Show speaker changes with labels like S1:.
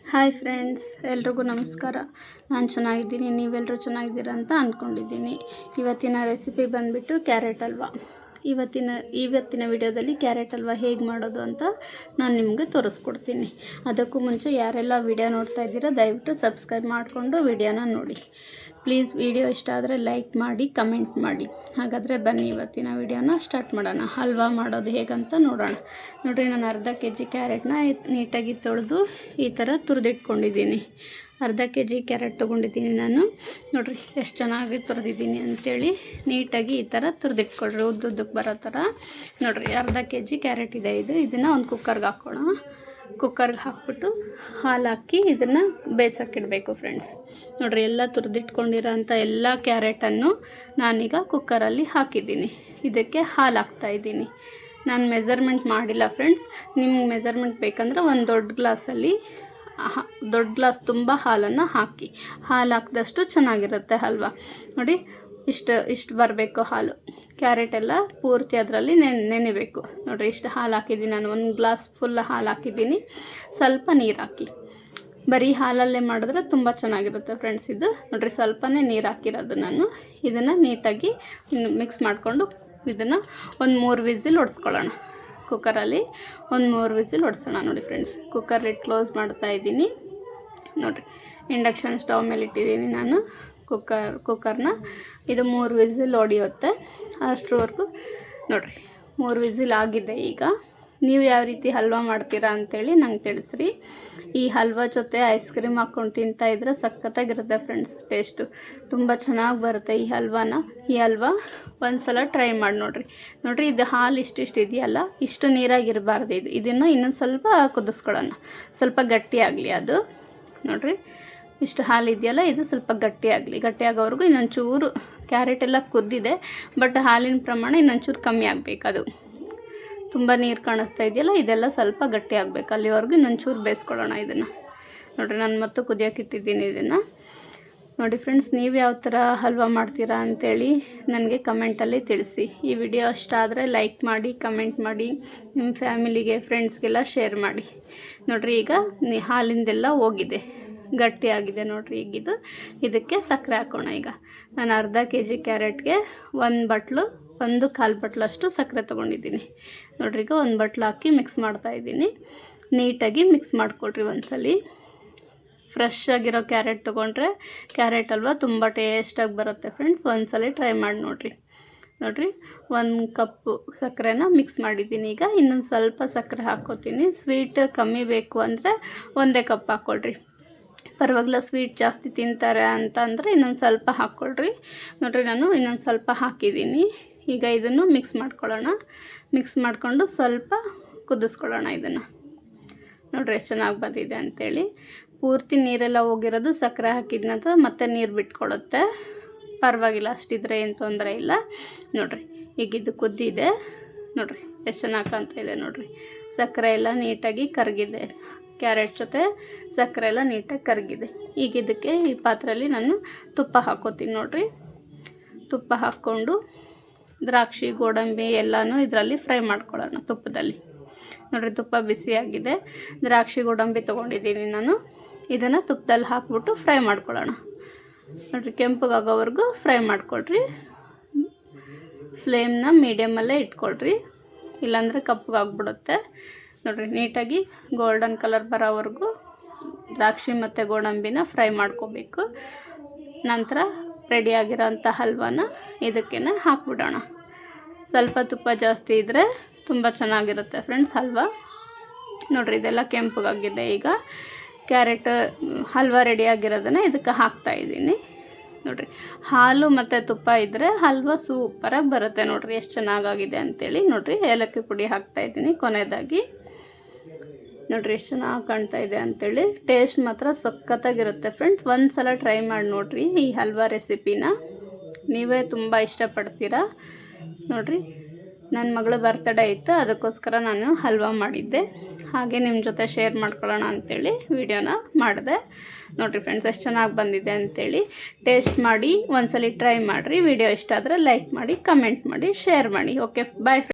S1: Hi friends, ಎಲ್ರಿಗೂ ನಮಸ್ಕಾರ. ನಾನು ಚೆನ್ನಾಗಿದ್ದೀನಿ, ನೀವೆಲ್ಲರೂ ಚೆನ್ನಾಗಿದ್ದೀರಾ ಅಂತ ಅಂದ್ಕೊಂಡಿದ್ದೀನಿ. ಇವತ್ತಿನ ರೆಸಿಪಿ ಬಂದುಬಿಟ್ಟು ಕ್ಯಾರೆಟ್ ಹಲ್ವಾ. ಇವತ್ತಿನ ವಿಡಿಯೋದಲ್ಲಿ ಕ್ಯಾರೆಟ್ ಹಲ್ವಾ ಹೇಗೆ ಮಾಡೋದು ಅಂತ ನಾನು ನಿಮಗೆ ತೋರಿಸ್ಕೊಡ್ತೀನಿ. ಅದಕ್ಕೂ ಮುಂಚೆ ಯಾರೆಲ್ಲ ವಿಡಿಯೋ ನೋಡ್ತಾ ಇದ್ದೀರಾ ದಯವಿಟ್ಟು ಸಬ್ಸ್ಕ್ರೈಬ್ ಮಾಡಿಕೊಂಡು ವಿಡಿಯೋನ ನೋಡಿ. ಪ್ಲೀಸ್ ವಿಡಿಯೋ ಇಷ್ಟ ಆದರೆ ಲೈಕ್ ಮಾಡಿ, ಕಮೆಂಟ್ ಮಾಡಿ. ಹಾಗಾದರೆ ಬನ್ನಿ ಇವತ್ತಿನ ವಿಡಿಯೋನ ಸ್ಟಾರ್ಟ್ ಮಾಡೋಣ. ಹಲ್ವಾ ಮಾಡೋದು ಹೇಗಂತ ನೋಡೋಣ. ನೋಡಿರಿ, ನಾನು ಅರ್ಧ kg ಕ್ಯಾರೆಟ್ನ ನೀಟಾಗಿ ತೊಳೆದು ಈ ಥರ ತುರಿದಿಟ್ಕೊಂಡಿದ್ದೀನಿ. ಅರ್ಧ kg ಕ್ಯಾರೆಟ್ ತೊಗೊಂಡಿದ್ದೀನಿ ನಾನು. ನೋಡಿರಿ ಎಷ್ಟು ಚೆನ್ನಾಗಿ ತುರಿದಿದ್ದೀನಿ ಅಂಥೇಳಿ. ನೀಟಾಗಿ ಈ ಥರ ತುರಿದಿಟ್ಕೊಳ್ರಿ, ಉದ್ದುದ್ದಕ್ಕೆ ಬರೋ ಥರ. ನೋಡಿರಿ, ಅರ್ಧ kg ಕ್ಯಾರೆಟ್ ಇದೆ. ಇದನ್ನು ಒಂದು ಕುಕ್ಕರ್ಗೆ ಹಾಕೋಣ. ಕುಕ್ಕರ್ಗೆ ಹಾಕ್ಬಿಟ್ಟು ಹಾಲು ಹಾಕಿ ಇದನ್ನು ಬೇಯಿಸೋಕ್ಕಿಡಬೇಕು ಫ್ರೆಂಡ್ಸ್. ನೋಡಿರಿ, ಎಲ್ಲ ತುರಿದಿಟ್ಕೊಂಡಿರೋ ಅಂಥ ಎಲ್ಲ ಕ್ಯಾರೆಟನ್ನು ನಾನೀಗ ಕುಕ್ಕರಲ್ಲಿ ಹಾಕಿದ್ದೀನಿ. ಇದಕ್ಕೆ ಹಾಲು ಹಾಕ್ತಾಯಿದ್ದೀನಿ. ನಾನು ಮೆಜರ್ಮೆಂಟ್ ಮಾಡಿಲ್ಲ ಫ್ರೆಂಡ್ಸ್. ನಿಮ್ಗೆ ಮೆಜರ್ಮೆಂಟ್ ಬೇಕಂದ್ರೆ ಒಂದು ದೊಡ್ಡ ಗ್ಲಾಸ್ ತುಂಬ ಹಾಲನ್ನು ಹಾಕಿ. ಹಾಲು ಹಾಕಿದಷ್ಟು ಚೆನ್ನಾಗಿರುತ್ತೆ ಹಲ್ವಾ. ನೋಡಿ, ಇಷ್ಟು ಬರಬೇಕು ಹಾಲು. ಕ್ಯಾರೆಟ್ ಎಲ್ಲ ಪೂರ್ತಿ ಅದರಲ್ಲಿ ನೆನೆಬೇಕು. ನೋಡಿರಿ, ಇಷ್ಟು ಹಾಲು ಹಾಕಿದ್ದೀನಿ ನಾನು. ಒಂದು ಗ್ಲಾಸ್ ಫುಲ್ ಹಾಲು ಹಾಕಿದ್ದೀನಿ. ಸ್ವಲ್ಪ ನೀರು ಹಾಕಿ. ಬರೀ ಹಾಲಲ್ಲೇ ಮಾಡಿದ್ರೆ ತುಂಬ ಚೆನ್ನಾಗಿರುತ್ತೆ ಫ್ರೆಂಡ್ಸ್. ಇದು ನೋಡಿರಿ, ಸ್ವಲ್ಪನೇ ನೀರು ಹಾಕಿರೋದು ನಾನು. ಇದನ್ನು ನೀಟಾಗಿ ಮಿಕ್ಸ್ ಮಾಡಿಕೊಂಡು ಇದನ್ನು ಒಂದು 3 ವಿಸಿಲ್ ಹೊಡ್ಸ್ಕೊಳ್ಳೋಣ. ಕುಕ್ಕರಲ್ಲಿ ಒಂದು 3 ವಿಸಿಲ್ ಹೊಡ್ಸೋಣ. ನೋಡಿ ಫ್ರೆಂಡ್ಸ್, ಕುಕ್ಕರ್ ಲಿಡ್ ಕ್ಲೋಸ್ ಮಾಡ್ತಾಯಿದ್ದೀನಿ. ನೋಡಿರಿ, ಇಂಡಕ್ಷನ್ ಸ್ಟವ್ ಮೇಲೆ ಇಟ್ಟಿದ್ದೀನಿ ನಾನು ಕುಕ್ಕರ್ನ. ಇದು 3 ವಿಸಿಲ್ ಹೊಡಿಯುತ್ತೆ. ಅಷ್ಟರವರೆಗೂ ನೋಡಿರಿ 3 ವಿಸಿಲ್ ಆಗಿದೆ. ಈಗ ನೀವು ಯಾವ ರೀತಿ ಹಲ್ವಾ ಮಾಡ್ತೀರಾ ಅಂಥೇಳಿ ನಂಗೆ ತಿಳಿಸ್ರಿ. ಈ ಹಲ್ವಾ ಜೊತೆ ಐಸ್ ಕ್ರೀಮ್ ಹಾಕ್ಕೊಂಡು ತಿಂತಾಯಿದ್ರೆ ಸಖತ್ತಾಗಿರುತ್ತೆ ಫ್ರೆಂಡ್ಸ್. ಟೇಸ್ಟು ತುಂಬ ಚೆನ್ನಾಗಿ ಬರುತ್ತೆ ಈ ಹಲ್ವಾನ. ಈ ಹಲ್ವಾ ಒಂದು ಸಲ ಟ್ರೈ ಮಾಡಿ ನೋಡಿರಿ. ಇದು ಹಾಲು ಇಷ್ಟಿಷ್ಟು ಇದೆಯಲ್ಲ, ಇಷ್ಟು ನೀರಾಗಿರಬಾರ್ದು. ಇದನ್ನು ಇನ್ನೊಂದು ಸ್ವಲ್ಪ ಕುದಿಸ್ಕೊಳ್ಳೋಣ. ಸ್ವಲ್ಪ ಗಟ್ಟಿಯಾಗಲಿ ಅದು. ನೋಡಿರಿ, ಇಷ್ಟು ಹಾಲು ಇದೆಯಲ್ಲ, ಇದು ಸ್ವಲ್ಪ ಗಟ್ಟಿಯಾಗೋವರೆಗೂ ಇನ್ನೊಂಚೂರು. ಕ್ಯಾರೆಟ್ ಎಲ್ಲ ಕುದ್ದಿದೆ, ಬಟ್ ಹಾಲಿನ ಪ್ರಮಾಣ ಇನ್ನೊಂಚೂರು ಕಮ್ಮಿ ಆಗಬೇಕು. ಅದು ತುಂಬ ನೀರು ಕಾಣಿಸ್ತಾ ಇದೆಯಲ್ಲ, ಇದೆಲ್ಲ ಸ್ವಲ್ಪ ಗಟ್ಟಿ ಆಗಬೇಕು. ಅಲ್ಲಿವರೆಗೂ ಇನ್ನೊಂಚೂರು ಬೇಯಿಸ್ಕೊಳ್ಳೋಣ ಇದನ್ನು. ನೋಡಿರಿ, ನಾನು ಮತ್ತು ಕುದಿಯೋಕೆ ಇಟ್ಟಿದ್ದೀನಿ ಇದನ್ನು. ನೋಡಿ ಫ್ರೆಂಡ್ಸ್, ನೀವು ಯಾವ ಥರ ಹಲ್ವಾ ಮಾಡ್ತೀರಾ ಅಂಥೇಳಿ ನನಗೆ ಕಮೆಂಟಲ್ಲಿ ತಿಳಿಸಿ. ಈ ವಿಡಿಯೋ ಇಷ್ಟ ಆದರೆ ಲೈಕ್ ಮಾಡಿ, ಕಮೆಂಟ್ ಮಾಡಿ, ನಿಮ್ಮ ಫ್ಯಾಮಿಲಿಗೆ ಫ್ರೆಂಡ್ಸ್ಗೆಲ್ಲ ಶೇರ್ ಮಾಡಿ. ನೋಡಿರಿ, ಈಗ ಹಾಲಿಂದೆಲ್ಲ ಹೋಗಿದೆ, ಗಟ್ಟಿಯಾಗಿದೆ. ನೋಡಿರಿ, ಈಗ ಇದಕ್ಕೆ ಸಕ್ಕರೆ ಹಾಕೋಣ. ಈಗ ನಾನು ಅರ್ಧ kg ಕ್ಯಾರೆಟ್ಗೆ 1.5 ಬಟ್ಲಷ್ಟು ಸಕ್ಕರೆ ತೊಗೊಂಡಿದ್ದೀನಿ. ನೋಡಿರಿ, ಈಗ 1 ಬಟ್ಲು ಹಾಕಿ ಮಿಕ್ಸ್ ಮಾಡ್ತಾಯಿದ್ದೀನಿ. ನೀಟಾಗಿ ಮಿಕ್ಸ್ ಮಾಡ್ಕೊಳ್ರಿ ಒಂದ್ಸಲಿ. ಫ್ರೆಶ್ ಆಗಿರೋ ಕ್ಯಾರೆಟ್ ತೊಗೊಂಡ್ರೆ ಕ್ಯಾರೆಟ್ ಹಲ್ವಾ ತುಂಬ ಟೇಸ್ಟಾಗಿ ಬರುತ್ತೆ ಫ್ರೆಂಡ್ಸ್. ಒಂದ್ಸಲಿ ಟ್ರೈ ಮಾಡಿ ನೋಡಿರಿ. 1 ಕಪ್ಪು ಸಕ್ಕರೆನ ಮಿಕ್ಸ್ ಮಾಡಿದ್ದೀನಿ. ಈಗ ಇನ್ನೊಂದು ಸ್ವಲ್ಪ ಸಕ್ಕರೆ ಹಾಕ್ಕೋತೀನಿ. ಸ್ವೀಟ್ ಕಮ್ಮಿ ಬೇಕು ಅಂದರೆ 1 ಕಪ್ ಹಾಕ್ಕೊಳ್ರಿ. ಪರವಾಗಿಲ್ಲ, ಸ್ವೀಟ್ ಜಾಸ್ತಿ ತಿಂತಾರೆ ಅಂತಂದರೆ ಇನ್ನೊಂದು ಸ್ವಲ್ಪ ಹಾಕ್ಕೊಳ್ರಿ. ನೋಡಿರಿ, ನಾನು ಇನ್ನೊಂದು ಸ್ವಲ್ಪ ಹಾಕಿದ್ದೀನಿ. ಈಗ ಇದನ್ನು ಮಿಕ್ಸ್ ಮಾಡ್ಕೊಳ್ಳೋಣ. ಮಿಕ್ಸ್ ಮಾಡಿಕೊಂಡು ಸ್ವಲ್ಪ ಕುದಿಸ್ಕೊಳ್ಳೋಣ ಇದನ್ನು. ನೋಡಿರಿ, ಎಷ್ಟು ಚೆನ್ನಾಗಿ ಬಂದಿದೆ ಅಂಥೇಳಿ. ಪೂರ್ತಿ ನೀರೆಲ್ಲ ಹೋಗಿರೋದು ಸಕ್ಕರೆ ಹಾಕಿದ ನಂತರ ಮತ್ತೆ ನೀರು ಬಿಟ್ಕೊಳ್ಳುತ್ತೆ. ಪರವಾಗಿಲ್ಲ, ಅಷ್ಟಿದ್ರೆ ಏನು ತೊಂದರೆ ಇಲ್ಲ. ನೋಡಿರಿ, ಈಗ ಇದು ಕುದ್ದಿದೆ. ನೋಡಿರಿ, ಎಷ್ಟು ಚೆನ್ನಾಗಿ ಕಾಣ್ತಾ ಇದೆ. ನೋಡಿರಿ, ಸಕ್ಕರೆ ಎಲ್ಲ ನೀಟಾಗಿ ಕರಗಿದೆ. ಕ್ಯಾರೆಟ್ ಜೊತೆ ಸಕ್ಕರೆ ಎಲ್ಲ ನೀಟಾಗಿ ಕರಗಿದೆ. ಈಗ ಇದಕ್ಕೆ ಈ ಪಾತ್ರೆಯಲ್ಲಿ ನಾನು ತುಪ್ಪ ಹಾಕ್ಕೋತೀನಿ. ನೋಡಿರಿ, ತುಪ್ಪ ಹಾಕ್ಕೊಂಡು ದ್ರಾಕ್ಷಿ, ಗೋಡಂಬಿ ಎಲ್ಲನೂ ಇದರಲ್ಲಿ ಫ್ರೈ ಮಾಡ್ಕೊಳ್ಳೋಣ ತುಪ್ಪದಲ್ಲಿ. ನೋಡಿರಿ, ತುಪ್ಪ ಬಿಸಿಯಾಗಿದೆ. ದ್ರಾಕ್ಷಿ, ಗೋಡಂಬಿ ತೊಗೊಂಡಿದ್ದೀನಿ ನಾನು. ಇದನ್ನು ತುಪ್ಪದಲ್ಲಿ ಹಾಕ್ಬಿಟ್ಟು ಫ್ರೈ ಮಾಡ್ಕೊಳ್ಳೋಣ. ನೋಡಿರಿ, ಕೆಂಪಗಾಗೋವರೆಗೂ ಫ್ರೈ ಮಾಡ್ಕೊಳ್ರಿ. ಫ್ಲೇಮ್ನ ಮೀಡಿಯಮಲ್ಲೇ ಇಟ್ಕೊಳ್ರಿ, ಇಲ್ಲಾಂದರೆ ಕಪ್ಪಗಾಗ್ಬಿಡುತ್ತೆ. ನೋಡಿರಿ, ನೀಟಾಗಿ ಗೋಲ್ಡನ್ ಕಲರ್ ಬರೋವರೆಗೂ ದ್ರಾಕ್ಷಿ ಮತ್ತು ಗೋಡಂಬಿನ ಫ್ರೈ ಮಾಡ್ಕೋಬೇಕು. ನಂತರ ರೆಡಿಯಾಗಿರೋಂಥ ಹಲ್ವಾನ ಇದಕ್ಕೆ ಹಾಕ್ಬಿಡೋಣ. ಸ್ವಲ್ಪ ತುಪ್ಪ ಜಾಸ್ತಿ ಇದ್ದರೆ ತುಂಬ ಚೆನ್ನಾಗಿರುತ್ತೆ ಫ್ರೆಂಡ್ಸ್ ಹಲ್ವಾ. ನೋಡಿರಿ, ಇದೆಲ್ಲ ಕೆಂಪಗಾಗಿದೆ. ಈಗ ಕ್ಯಾರೆಟ್ ಹಲ್ವಾ ರೆಡಿಯಾಗಿರೋದನ್ನು ಇದಕ್ಕೆ ಹಾಕ್ತಾಯಿದ್ದೀನಿ. ನೋಡಿರಿ, ಹಾಲು ಮತ್ತು ತುಪ್ಪ ಇದ್ದರೆ ಹಲ್ವಾ ಸೂಪರಾಗಿ ಬರುತ್ತೆ. ನೋಡಿರಿ, ಎಷ್ಟು ಚೆನ್ನಾಗಾಗಿದೆ ಅಂಥೇಳಿ. ನೋಡಿರಿ, ಏಲಕ್ಕಿ ಪುಡಿ ಹಾಕ್ತಾಯಿದ್ದೀನಿ ಕೊನೆಯದಾಗಿ. ನೋಡಿರಿ, ಎಷ್ಟು ಚೆನ್ನಾಗಿ ಕಾಣ್ತಾ ಇದೆ ಅಂಥೇಳಿ. ಟೇಸ್ಟ್ ಮಾತ್ರ ಸಖತ್ತಾಗಿರುತ್ತೆ ಫ್ರೆಂಡ್ಸ್. ಒಂದು ಸಲ ಟ್ರೈ ಮಾಡಿ ನೋಡಿರಿ ಈ ಹಲ್ವಾ ರೆಸಿಪಿನ. ನೀವೇ ತುಂಬ ಇಷ್ಟಪಡ್ತೀರಾ. ನೋಡಿರಿ, ನನ್ನ ಮಗಳ ಬರ್ತ್ಡೇ ಇತ್ತು, ಅದಕ್ಕೋಸ್ಕರ ನಾನು ಹಲ್ವಾ ಮಾಡಿದ್ದೆ. ಹಾಗೆ ನಿಮ್ಮ ಜೊತೆ ಶೇರ್ ಮಾಡ್ಕೊಳ್ಳೋಣ ಅಂಥೇಳಿ ವಿಡಿಯೋನ ಮಾಡಿದೆ. ನೋಡಿರಿ ಫ್ರೆಂಡ್ಸ್, ಎಷ್ಟು ಚೆನ್ನಾಗಿ ಬಂದಿದೆ ಅಂಥೇಳಿ. ಟೇಸ್ಟ್ ಮಾಡಿ ಒಂದ್ಸಲಿ ಟ್ರೈ ಮಾಡಿರಿ. ವಿಡಿಯೋ ಇಷ್ಟ ಆದರೆ ಲೈಕ್ ಮಾಡಿ, ಕಮೆಂಟ್ ಮಾಡಿ, ಶೇರ್ ಮಾಡಿ. ಓಕೆ, ಬಾಯ್.